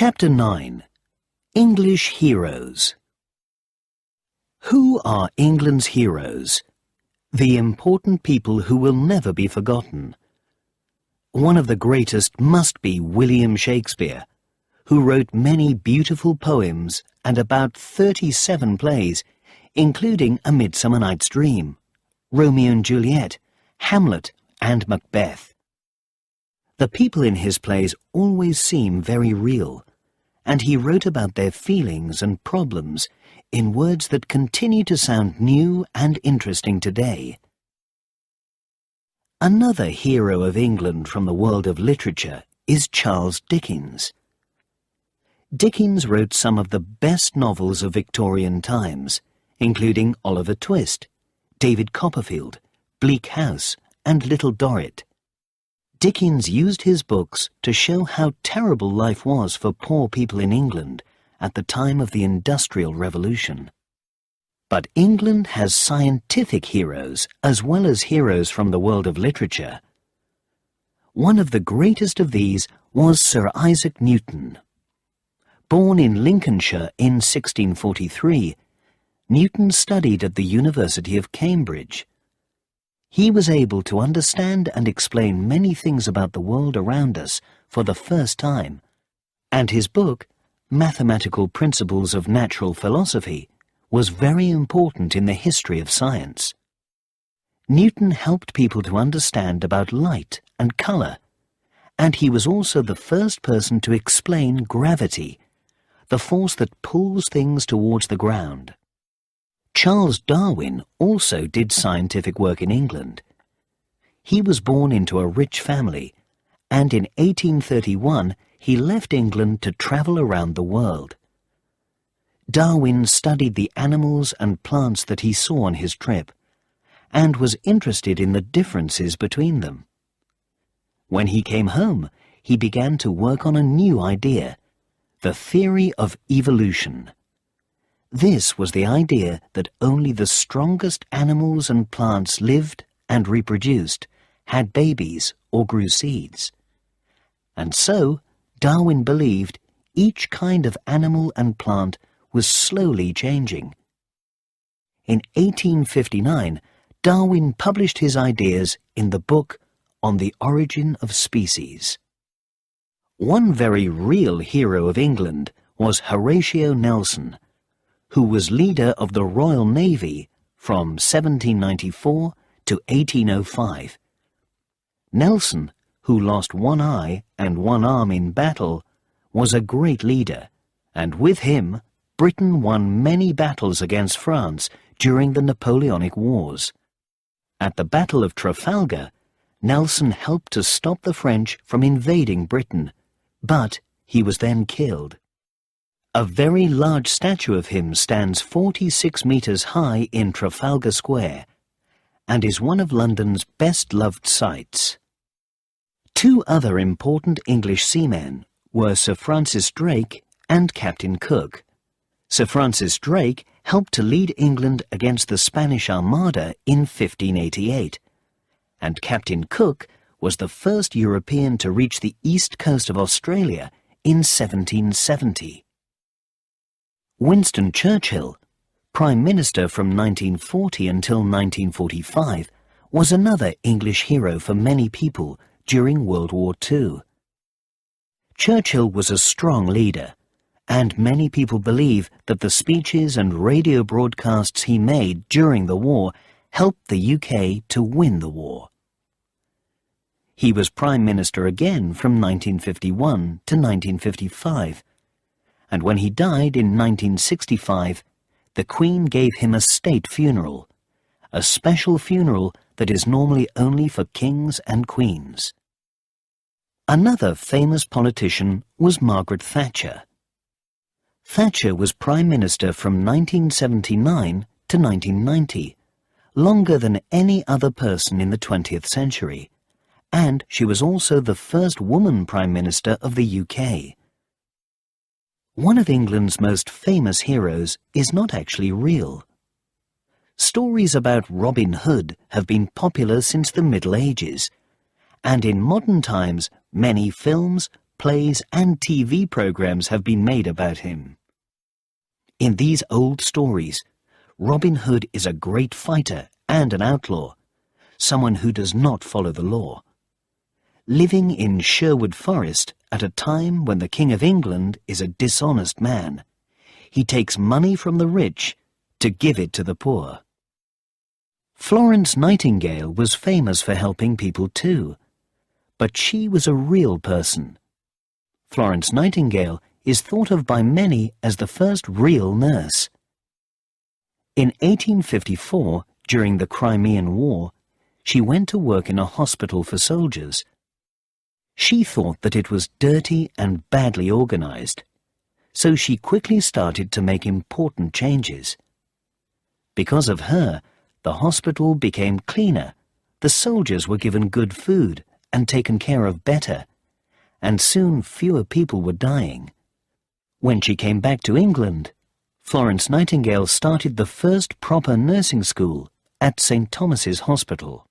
Chapter 9. English Heroes. Who are England's heroes? The important people who will never be forgotten. One of the greatest must be William Shakespeare, who wrote many beautiful poems and about 37 plays, including A Midsummer Night's Dream, Romeo and Juliet, Hamlet, and Macbeth. The people in his plays always seem very real, and he wrote about their feelings and problems in words that continue to sound new and interesting today. Another hero of England from the world of literature is Charles Dickens. Dickens wrote some of the best novels of Victorian times, including Oliver Twist, David Copperfield, Bleak House, and Little Dorrit. Dickens used his books to show how terrible life was for poor people in England at the time of the Industrial Revolution. But England has scientific heroes as well as heroes from the world of literature. One of the greatest of these was Sir Isaac Newton. Born in Lincolnshire in 1643, Newton studied at the University of Cambridge. He was able to understand and explain many things about the world around us for the first time, and his book, Mathematical Principles of Natural Philosophy, was very important in the history of science. Newton helped people to understand about light and colour, and he was also the first person to explain gravity, the force that pulls things towards the ground. Charles Darwin also did scientific work in England. He was born into a rich family, and in 1831 he left England to travel around the world. Darwin studied the animals and plants that he saw on his trip, and was interested in the differences between them. When he came home, he began to work on a new idea, the theory of evolution. This was the idea that only the strongest animals and plants lived and reproduced, had babies or grew seeds. And so, Darwin believed each kind of animal and plant was slowly changing. In 1859, Darwin published his ideas in the book On the Origin of Species. One very real hero of England was Horatio Nelson, who was leader of the Royal Navy from 1794 to 1805. Nelson, who lost one eye and one arm in battle, was a great leader, and with him, Britain won many battles against France during the Napoleonic Wars. At the Battle of Trafalgar, Nelson helped to stop the French from invading Britain, but he was then killed. A very large statue of him stands 46 metres high in Trafalgar Square and is one of London's best-loved sights. Two other important English seamen were Sir Francis Drake and Captain Cook. Sir Francis Drake helped to lead England against the Spanish Armada in 1588, and Captain Cook was the first European to reach the east coast of Australia in 1770. Winston Churchill, Prime Minister from 1940 until 1945, was another English hero for many people during World War II. Churchill was a strong leader, and many people believe that the speeches and radio broadcasts he made during the war helped the UK to win the war. He was Prime Minister again from 1951 to 1955, and when he died in 1965, the Queen gave him a state funeral, a special funeral that is normally only for kings and queens. Another famous politician was Margaret Thatcher. Thatcher was Prime Minister from 1979 to 1990, longer than any other person in the 20th century, and she was also the first woman Prime Minister of the UK. One of England's most famous heroes is not actually real. Stories about Robin Hood have been popular since the Middle Ages, and in modern times many films, plays and TV programs have been made about him. In these old stories, Robin Hood is a great fighter and an outlaw, someone who does not follow the law. Living in Sherwood Forest at a time when the King of England is a dishonest man, he takes money from the rich to give it to the poor. Florence Nightingale was famous for helping people too, but she was a real person. Florence Nightingale is thought of by many as the first real nurse. In 1854, during the Crimean War, she went to work in a hospital for soldiers. She thought that it was dirty and badly organized, so she quickly started to make important changes. Because of her, the hospital became cleaner, the soldiers were given good food and taken care of better, and soon fewer people were dying. When she came back to England, Florence Nightingale started the first proper nursing school at St. Thomas's Hospital.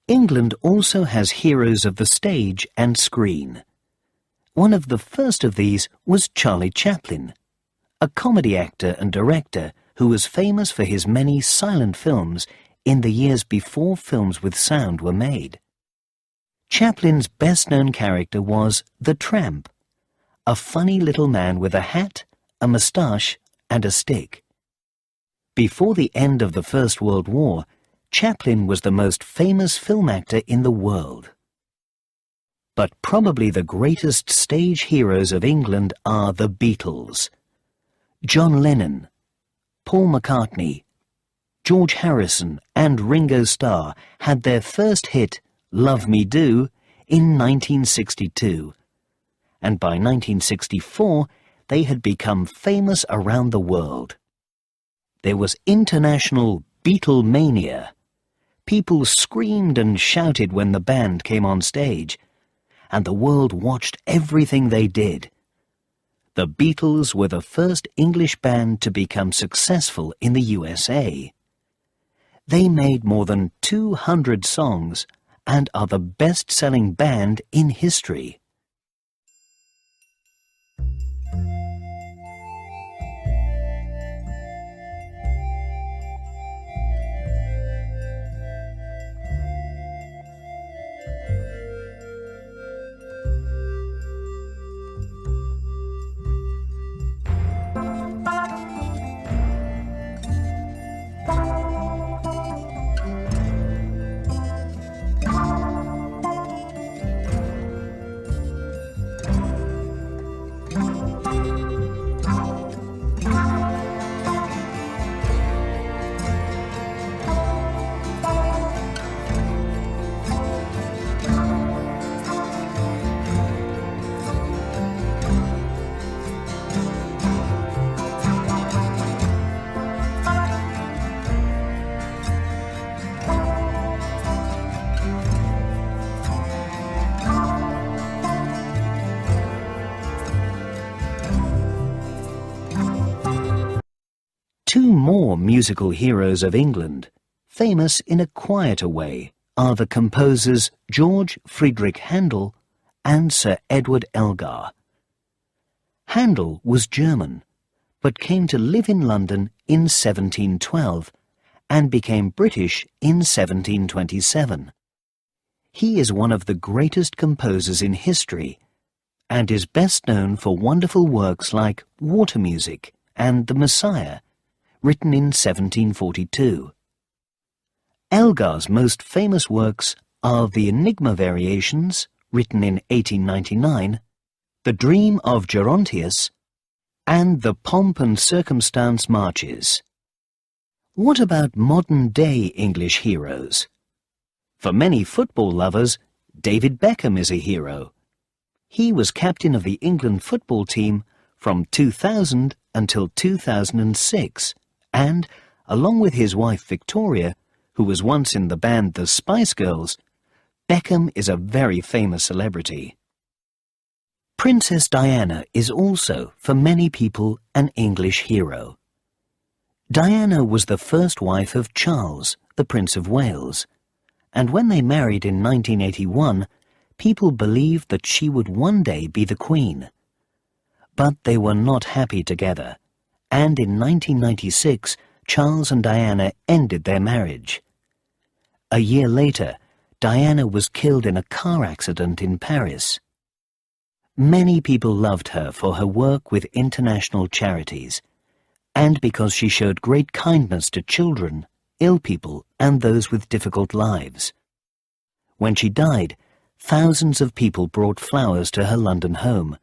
England also has heroes of the stage and screen. One of the first of these was Charlie Chaplin, a comedy actor and director who was famous for his many silent films in the years before films with sound were made. Chaplin's best-known character was the Tramp, a funny little man with a hat, a moustache, and a stick. Before the end of the First World War, Chaplin was the most famous film actor in the world. But probably the greatest stage heroes of England are the Beatles. John Lennon, Paul McCartney, George Harrison and Ringo Starr had their first hit, Love Me Do, in 1962, and by 1964 they had become famous around the world. There was international Beatlemania. People screamed and shouted when the band came on stage, and the world watched everything they did. The Beatles were the first English band to become successful in the USA. They made more than 200 songs and are the best-selling band in history. Two more musical heroes of England, famous in a quieter way, are the composers George Friedrich Handel and Sir Edward Elgar. Handel was German, but came to live in London in 1712 and became British in 1727. He is one of the greatest composers in history and is best known for wonderful works like Water Music and The Messiah, written in 1742. Elgar's most famous works are the Enigma Variations, written in 1899, The Dream of Gerontius, and the Pomp and Circumstance Marches. What about modern-day English heroes? For many football lovers, David Beckham is a hero. He was captain of the England football team from 2000 until 2006, and, along with his wife Victoria, who was once in the band the Spice Girls, Beckham is a very famous celebrity. Princess Diana is also, for many people, an English hero. Diana was the first wife of Charles, the Prince of Wales, and when they married in 1981, people believed that she would one day be the Queen. But they were not happy together, and in 1996, Charles and Diana ended their marriage. A year later, Diana was killed in a car accident in Paris. Many people loved her for her work with international charities, and because she showed great kindness to children, ill people, and those with difficult lives. When she died, thousands of people brought flowers to her London home,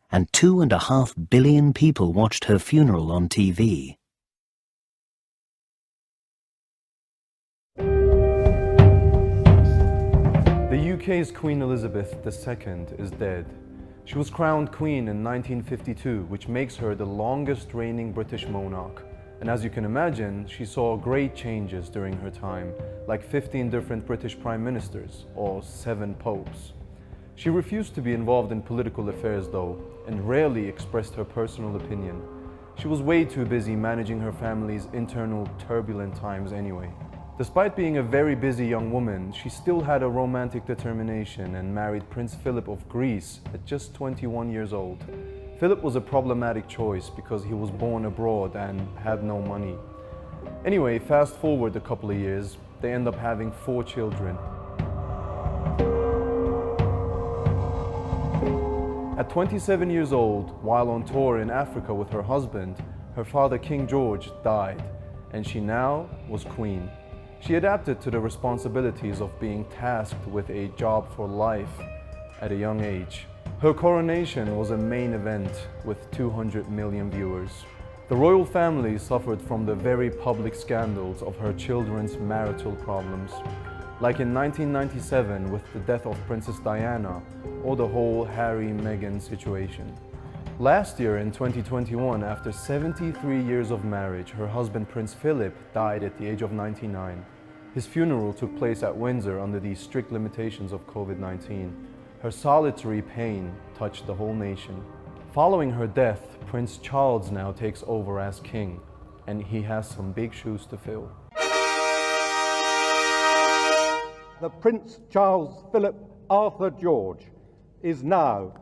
and 2.5 billion people watched her funeral on TV. The UK's Queen Elizabeth II is dead. She was crowned Queen in 1952, which makes her the longest reigning British monarch. And as you can imagine, she saw great changes during her time, like 15 different British prime ministers or 7 popes. She refused to be involved in political affairs though, and rarely expressed her personal opinion. She was way too busy managing her family's internal turbulent times anyway. Despite being a very busy young woman, she still had a romantic determination and married Prince Philip of Greece at just 21 years old. Philip was a problematic choice because he was born abroad and had no money. Anyway, fast forward a couple of years, they end up having 4 children. At 27 years old, while on tour in Africa with her husband, her father King George died, and she now was Queen. She adapted to the responsibilities of being tasked with a job for life at a young age. Her coronation was a main event with 200 million viewers. The royal family suffered from the very public scandals of her children's marital problems, like in 1997 with the death of Princess Diana or the whole Harry-Meghan situation. Last year in 2021, after 73 years of marriage, her husband Prince Philip died at the age of 99. His funeral took place at Windsor under the strict limitations of COVID-19. Her solitary pain touched the whole nation. Following her death, Prince Charles now takes over as king, and he has some big shoes to fill. The Prince Charles Philip Arthur George is now,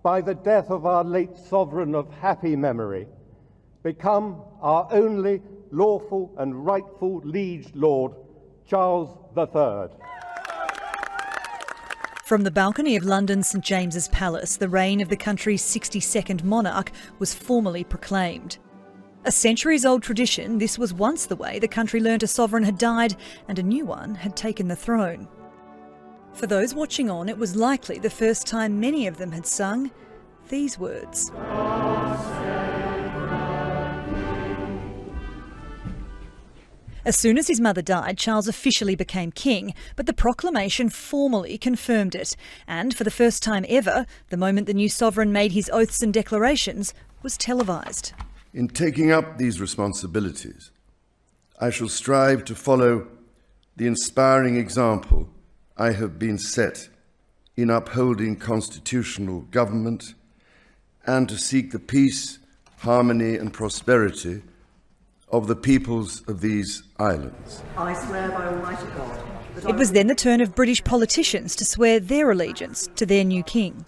by the death of our late sovereign of happy memory, become our only lawful and rightful liege lord, Charles III. From the balcony of London's St James's Palace, the reign of the country's 62nd monarch was formally proclaimed. A centuries-old tradition, this was once the way the country learnt a sovereign had died and a new one had taken the throne. For those watching on, it was likely the first time many of them had sung these words. As soon as his mother died, Charles officially became king, but the proclamation formally confirmed it. And for the first time ever, the moment the new sovereign made his oaths and declarations was televised. In taking up these responsibilities, I shall strive to follow the inspiring example I have been set in upholding constitutional government and to seek the peace, harmony and prosperity of the peoples of these islands. I swear by Almighty God that It was then the turn of British politicians to swear their allegiance to their new king.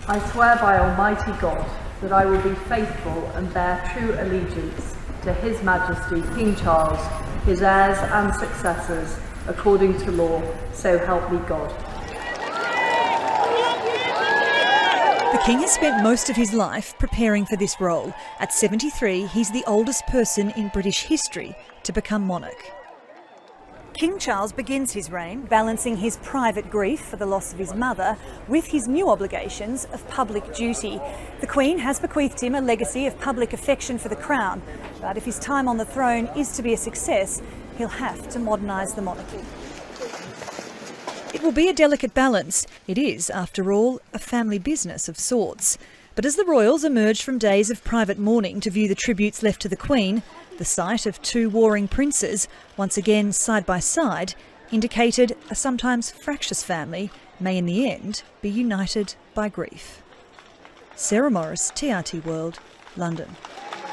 I swear by Almighty God that I will be faithful and bear true allegiance to His Majesty King Charles, his heirs and successors, according to law, so help me God. The king has spent most of his life preparing for this role. At 73, he's the oldest person in British history to become monarch. King Charles begins his reign balancing his private grief for the loss of his mother with his new obligations of public duty. The Queen has bequeathed him a legacy of public affection for the crown, but if his time on the throne is to be a success, he'll have to modernise the monarchy. It will be a delicate balance. It is, after all, a family business of sorts. But as the royals emerged from days of private mourning to view the tributes left to the Queen, the sight of 2 warring princes, once again side by side, indicated a sometimes fractious family may in the end be united by grief. Sarah Morris, TRT World, London.